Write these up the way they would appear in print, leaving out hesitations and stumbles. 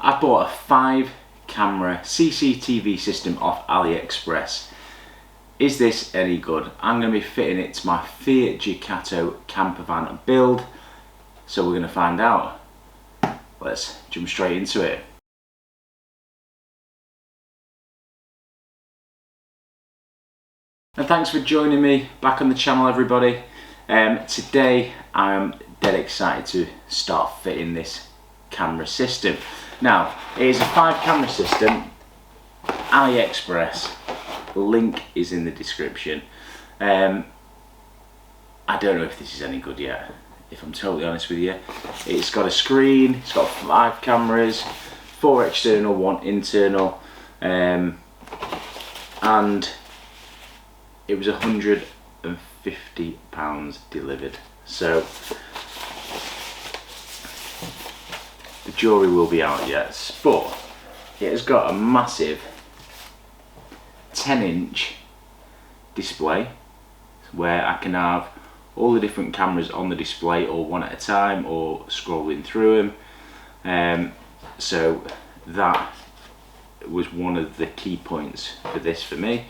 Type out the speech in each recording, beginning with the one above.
I bought a 5-camera CCTV system off AliExpress. Is this any good? I'm going to be fitting it to my Fiat Ducato campervan build, so we're going to find out. Let's jump straight into it. And thanks for joining me back on the channel, everybody. Today I'm dead excited to start fitting this camera system. Now, it is a 5-camera system, AliExpress. The link is in the description. I don't know if this is any good yet, if I'm totally honest with you. It's got a screen, it's got 5 cameras, 4 external, 1 internal, and it was £150 delivered. So the jury will be out yet, but it has got a massive 10-inch display where I can have all the different cameras on the display, or one at a time, or scrolling through them. So that was one of the key points for this for me,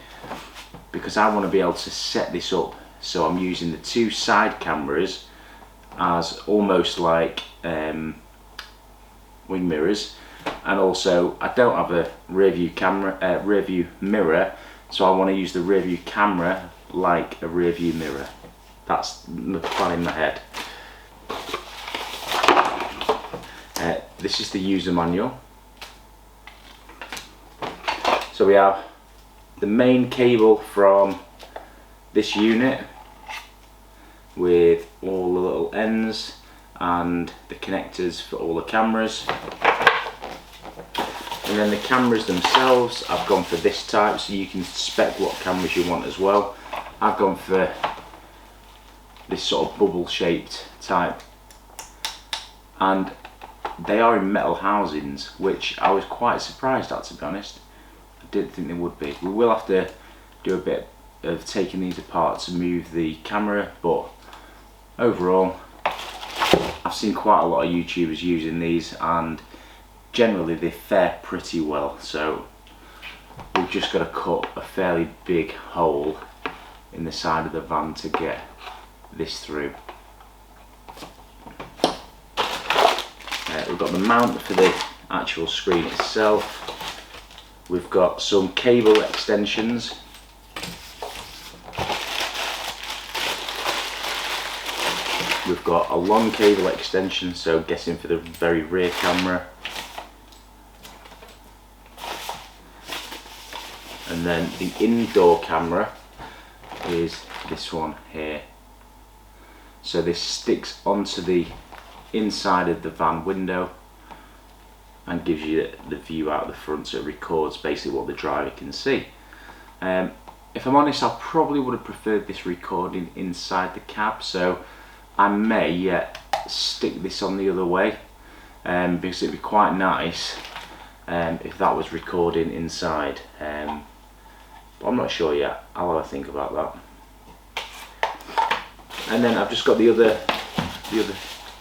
because I want to be able to set this up so I'm using the 2 side cameras as almost like wing mirrors, and also I don't have a rear view mirror, so I want to use the rear view camera like a rear view mirror. That's the plan in my head. This is the user manual. So we have the main cable from this unit with all the little ends and the connectors for all the cameras. And then the cameras themselves, I've gone for this type, so you can spec what cameras you want as well. I've gone for this sort of bubble shaped type, and they are in metal housings, which I was quite surprised at, to be honest. I didn't think they would be. We will have to do a bit of taking these apart to move the camera, but overall I've seen quite a lot of YouTubers using these, and generally they fare pretty well. So we've just got to cut a fairly big hole in the side of the van to get this through. We've got the mount for the actual screen itself. We've got some cable extensions. We've got a long cable extension, so guessing for the very rear camera. And then the indoor camera is this one here. So this sticks onto the inside of the van window and gives you the view out the front, so it records basically what the driver can see. If I'm honest, I probably would have preferred this recording inside the cab, so I may yet stick this on the other way, because it'd be quite nice if that was recording inside. But I'm not sure yet. I'll have a think about that. And then I've just got the other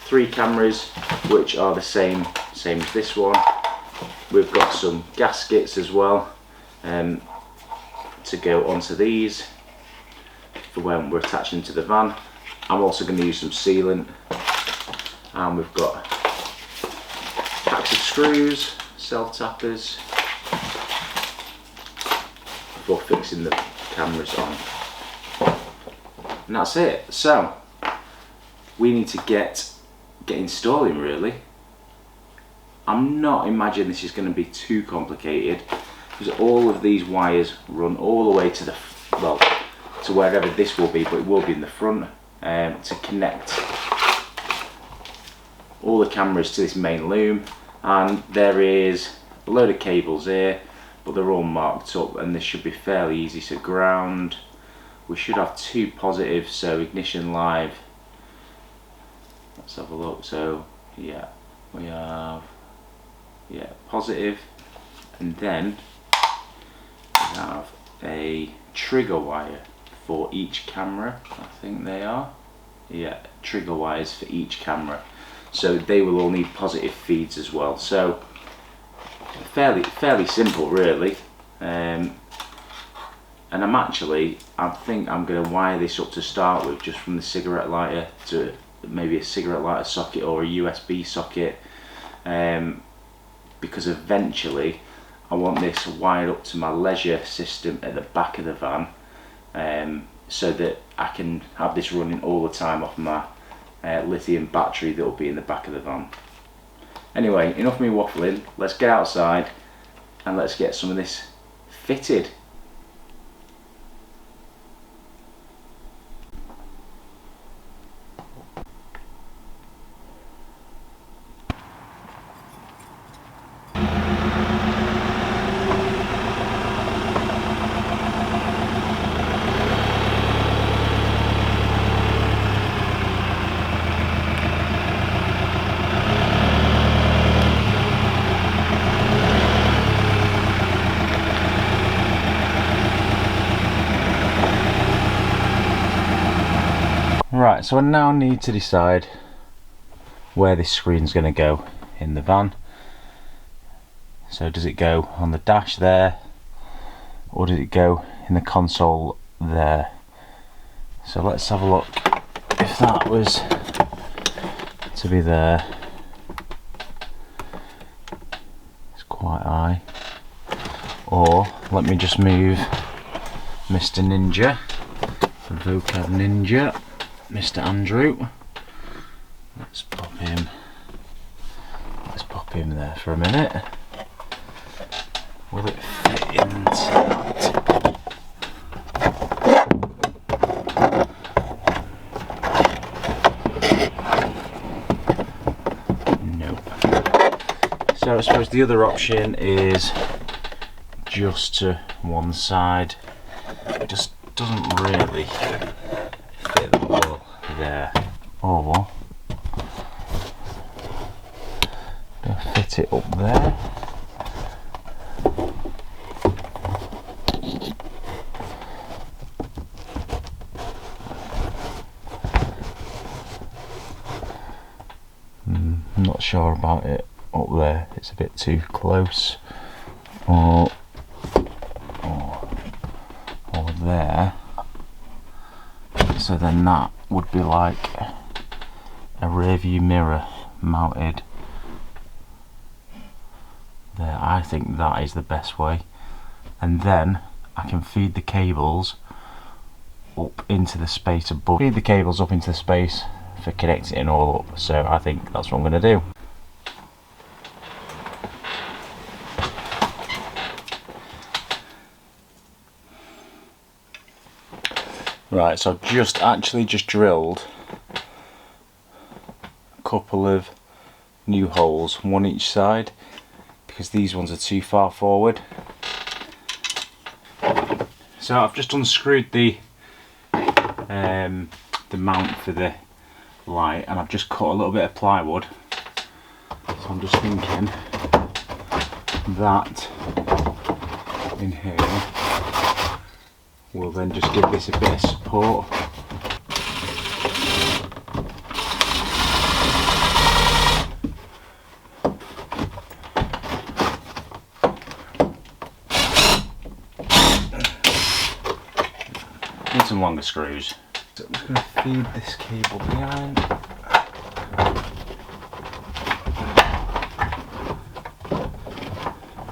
3 cameras, which are the same as this one. We've got some gaskets as well to go onto these for when we're attaching to the van. I'm also going to use some sealant, and we've got packs of screws, self-tappers for fixing the cameras on. And that's it. So we need to get installing, really. I'm not imagining this is going to be too complicated, because all of these wires run all the way to to wherever this will be, but it will be in the front, to connect all the cameras to this main loom. And there is a load of cables here, but they're all marked up, and this should be fairly easy to ground. We should have 2 positives, so ignition live. Let's have a look. So yeah, we have positive, and then we have a trigger wire for each camera. I think they are. Yeah, trigger wires for each camera. So they will all need positive feeds as well. So fairly simple really. And I think I'm going to wire this up to start with, just from the cigarette lighter to maybe a cigarette lighter socket or a USB socket, because eventually I want this wired up to my leisure system at the back of the van, so that I can have this running all the time off my lithium battery that will be in the back of the van. Anyway, enough of me waffling, let's get outside and let's get some of this fitted. Right, so I now need to decide where this screen's going to go in the van. So does it go on the dash there, or does it go in the console there? So let's have a look. If that was to be there, it's quite high. Or let me just move Mr. Ninja, Vocab Ninja, Mr. Andrew. Let's pop him there for a minute. Will it fit into that? Nope. So I suppose the other option is just to one side. It just doesn't really fit the wall there. Or do I fit it up there? I'm not sure about it up there, it's a bit too close. Or there. So then that would be like a rear view mirror mounted there. I think that is the best way, and then I can feed the cables up into the space above. Feed the cables up into the space for connecting it all up. So I think that's what I'm going to do. Right, so I've actually just drilled a couple of new holes, one each side, because these ones are too far forward. So I've just unscrewed the mount for the light, and I've just cut a little bit of plywood. So I'm just thinking that in here will then just give this a bit of support. Need some longer screws. So I'm just going to feed this cable behind.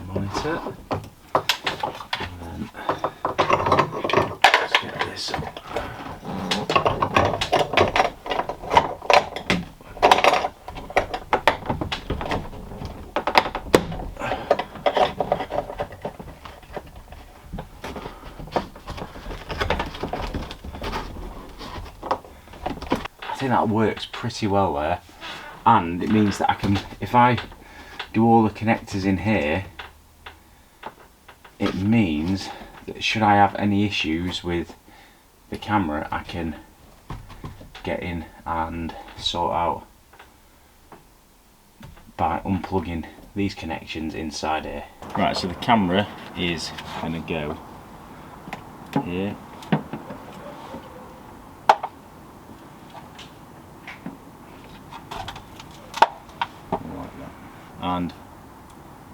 Monitor. And then let's get this up. I think that works pretty well there, and it means that I can, if I do all the connectors in here, it means that should I have any issues with the camera, I can get in and sort out by unplugging these connections inside here. Right, so the camera is going to go here. And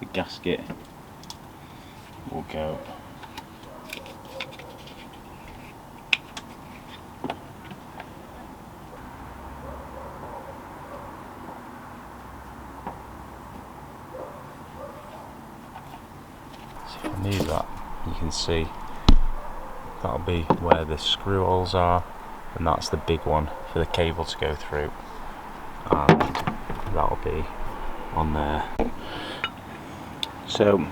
the gasket will go. So if I move that, you can see that'll be where the screw holes are, and that's the big one for the cable to go through, and that'll be on there. So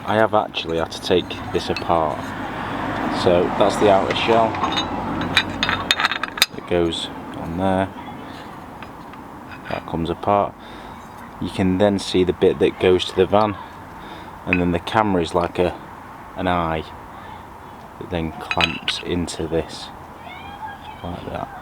I have actually had to take this apart. So that's the outer shell that goes on there, that comes apart. You can then see the bit that goes to the van, and then the camera is like an eye that then clamps into this like that.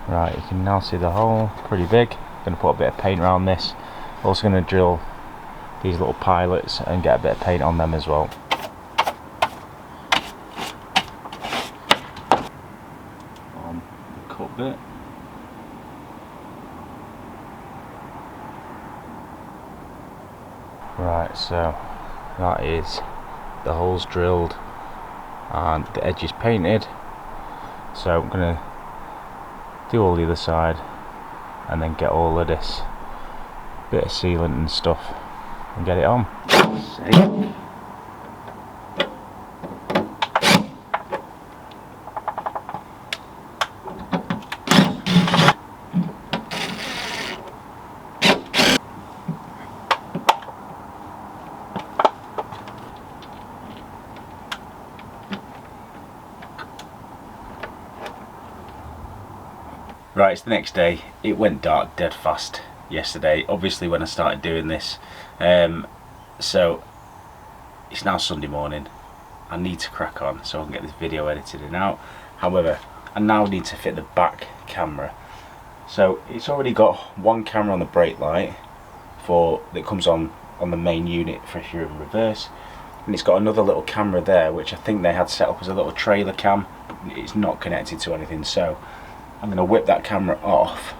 Right, you can now see the hole, pretty big. Going to put a bit of paint around this. Also going to drill these little pilots and get a bit of paint on them as well. On the cut bit. Right, so that is the holes drilled and the edges painted. So I'm going to do all the other side and then get all of this bit of sealant and stuff and get it on. Right, it's the next day. It went dark dead fast yesterday, obviously when I started doing this. So it's now Sunday morning. I need to crack on so I can get this video edited and out. However, I now need to fit the back camera. So it's already got one camera on the brake light that comes on the main unit for if you're in reverse, and it's got another little camera there which I think they had set up as a little trailer cam. It's not connected to anything, so I'm going to whip that camera off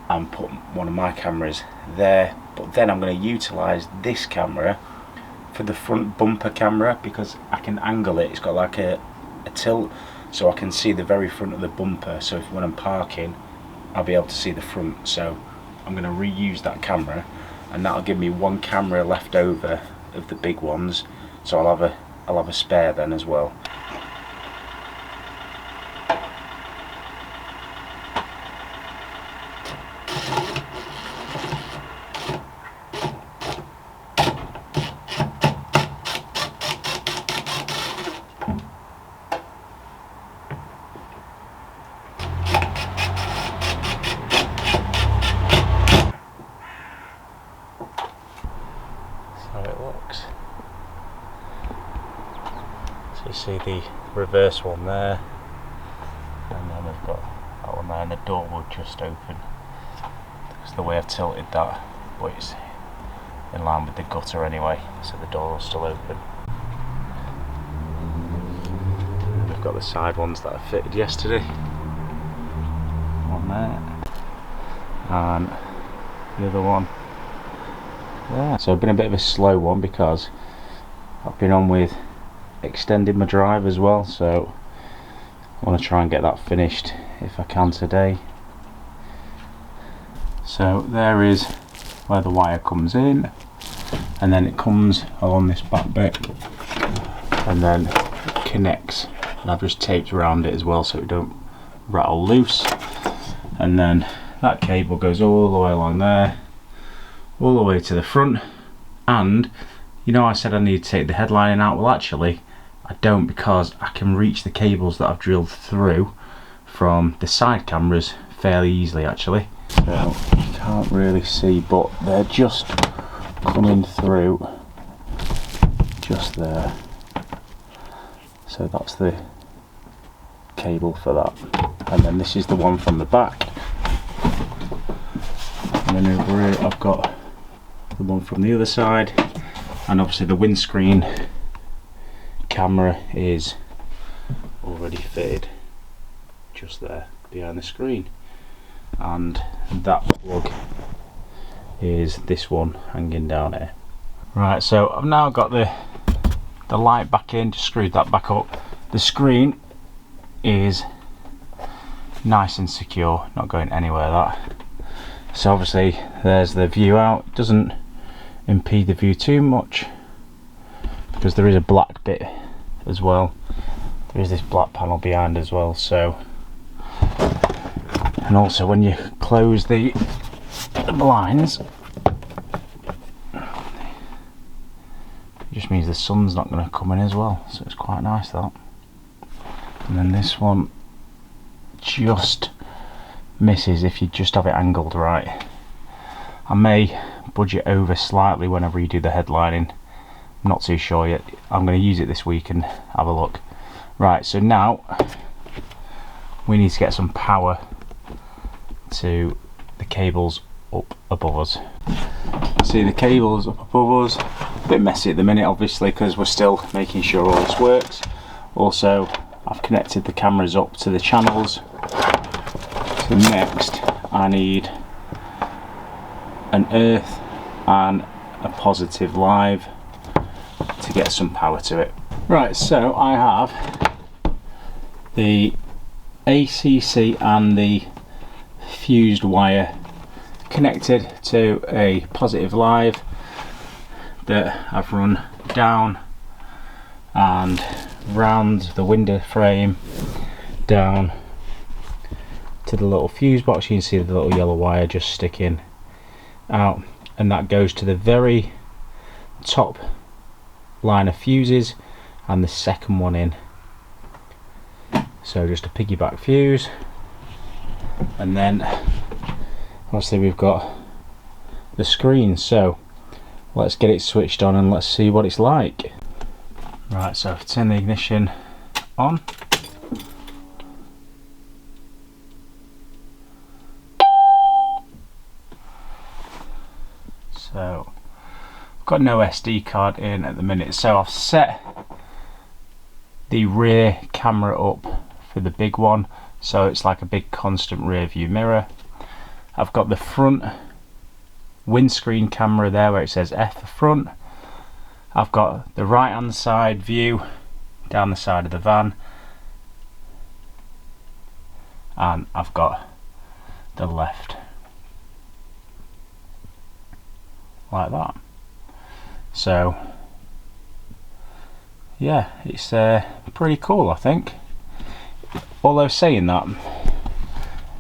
and put one of my cameras there, but then I'm going to utilise this camera for the front bumper camera because I can angle it. It's got like a tilt so I can see the very front of the bumper, so when I'm parking I'll be able to see the front. So I'm going to reuse that camera, and that'll give me one camera left over of the big ones, so I'll have a spare then as well. How it looks. So you see the reverse one there, and then we've got that one there, and the door will just open. That's the way I've tilted that, but it's in line with the gutter anyway, so the door will still open. And we've got the side ones that I fitted yesterday. One there, and the other one. Yeah, so I've been a bit of a slow one because I've been on with extending my drive as well, so I want to try and get that finished if I can today. So there is where the wire comes in, and then it comes along this back bit and then connects, and I've just taped around it as well so it don't rattle loose, and then that cable goes all the way along there, all the way to the front. And you know I said I need to take the headlining out, well actually I don't, because I can reach the cables that I've drilled through from the side cameras fairly easily actually. So you can't really see, but they're just coming through just there. So that's the cable for that. And then this is the one from the back. And then over here I've got the one from the other side. And obviously the windscreen camera is already fitted just there behind the screen. And that plug is this one hanging down here. Right, so I've now got the light back in, just screwed that back up. The screen is nice and secure, not going anywhere that. So obviously there's the view out, doesn't impede the view too much because there is a black bit as well. There is this black panel behind as well, so. And also when you close the blinds, it just means the sun's not going to come in as well, so it's quite nice that. And then this one just misses if you just have it angled right. I may budge it over slightly when I redo the headlining. I'm not too sure yet. I'm going to use it this week and have a look. Right, so now we need to get some power to the cables up above us. See the cables up above us, a bit messy at the minute obviously because we're still making sure all this works. Also I've connected the cameras up to the channels. So next I need an earth and a positive live to get some power to it. Right, so I have the ACC and the fused wire connected to a positive live that I've run down and round the window frame down to the little fuse box. You can see the little yellow wire just sticking out, and that goes to the very top line of fuses and the second one in. So just a piggyback fuse, and then obviously we've got the screen, so let's get it switched on and let's see what it's like. Right, so I've turned the ignition on. So I've got no SD card in at the minute, so I've set the rear camera up for the big one, so it's like a big constant rear view mirror. I've got the front windscreen camera there where it says F for front. I've got the right hand side view down the side of the van, and I've got the left like that. So yeah, it's pretty cool I think. Although saying that,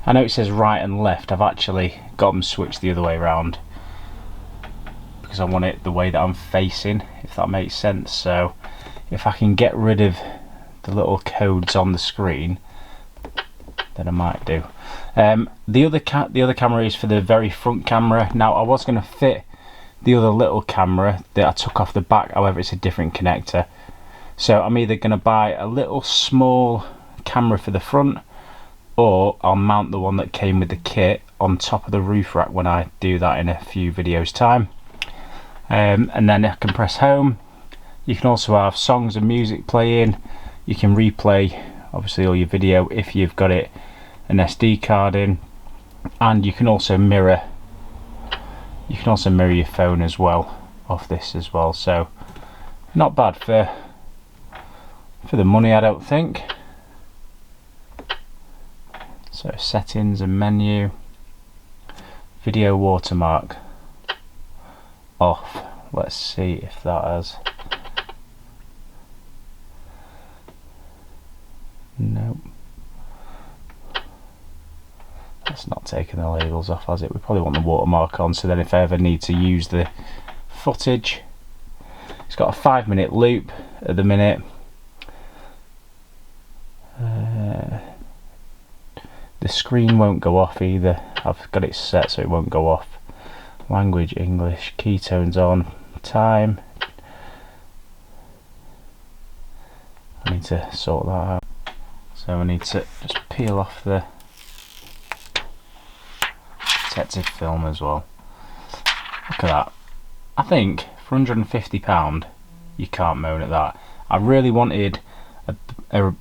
I know it says right and left, I've actually got them switched the other way around because I want it the way that I'm facing, if that makes sense. So if I can get rid of the little codes on the screen, then I might do. The other camera is for the very front camera. Now I was going to fit the other little camera that I took off the back, however it's a different connector. So I'm either going to buy a little small camera for the front, or I'll mount the one that came with the kit on top of the roof rack when I do that in a few videos time. And then I can press home. You can also have songs and music playing. You can replay obviously all your video if you've got it an SD card in, and you can also mirror your phone as well off this as well. So not bad for the money, I don't think. So settings and menu, video watermark off. Let's see if that has. Nope, that's not taking the labels off, has it? We probably want the watermark on, so then if I ever need to use the footage. It's got a 5-minute loop at the minute. The screen won't go off either. I've got it set so it won't go off. Language English, keytones on, time. I need to sort that out. So So I need to just peel off the protective film as well. Look at that. I think for £150 you can't moan at that. I really wanted a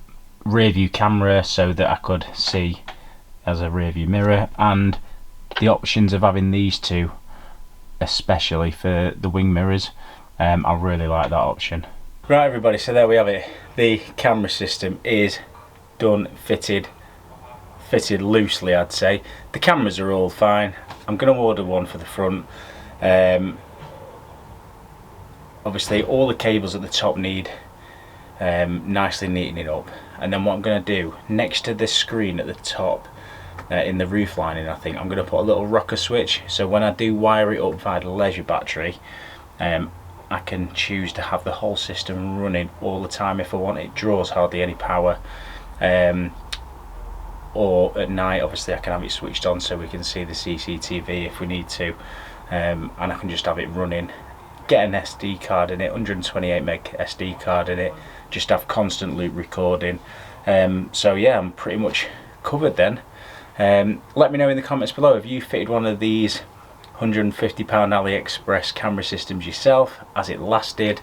rear view camera so that I could see as a rear view mirror, and the options of having these two, especially for the wing mirrors, I really like that option. Right everybody, so there we have it. The camera system is done, fitted loosely I'd say. The cameras are all fine. I'm going to order one for the front. Obviously all the cables at the top need nicely neatening up, and then what I'm going to do next to the screen at the top, in the roof lining, I think I'm going to put a little rocker switch, so when I do wire it up via the leisure battery, I can choose to have the whole system running all the time if I want. It draws hardly any power, or at night obviously I can have it switched on so we can see the CCTV if we need to, and I can just have it running, get an SD card in it, 128 meg SD card in it, just have constant loop recording. So yeah, I'm pretty much covered then. Let me know in the comments below if you fitted one of these £150 AliExpress camera systems yourself. Has it lasted?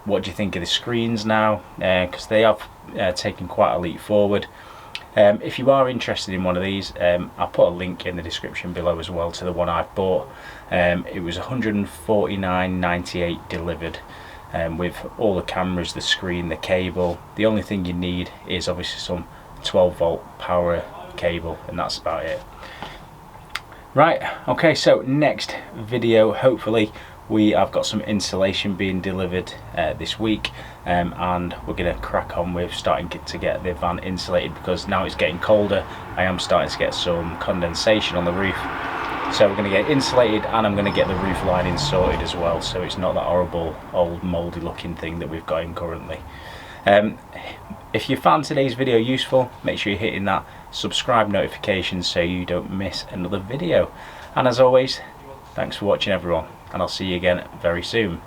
What do you think of the screens now? Because they have taken quite a leap forward. If you are interested in one of these, I'll put a link in the description below as well to the one I've bought. It was $149.98 delivered, with all the cameras, the screen, the cable. The only thing you need is obviously some 12-volt power cable, and that's about it. Right, okay, so next video, hopefully I've got some insulation being delivered this week, and we're going to crack on with starting to get the van insulated, because now it's getting colder. I am starting to get some condensation on the roof, so we're going to get insulated, and I'm going to get the roof lining sorted as well, so it's not that horrible old mouldy looking thing that we've got in currently. If you found today's video useful, make sure you're hitting that subscribe notification so you don't miss another video. And as always, thanks for watching everyone, and I'll see you again very soon.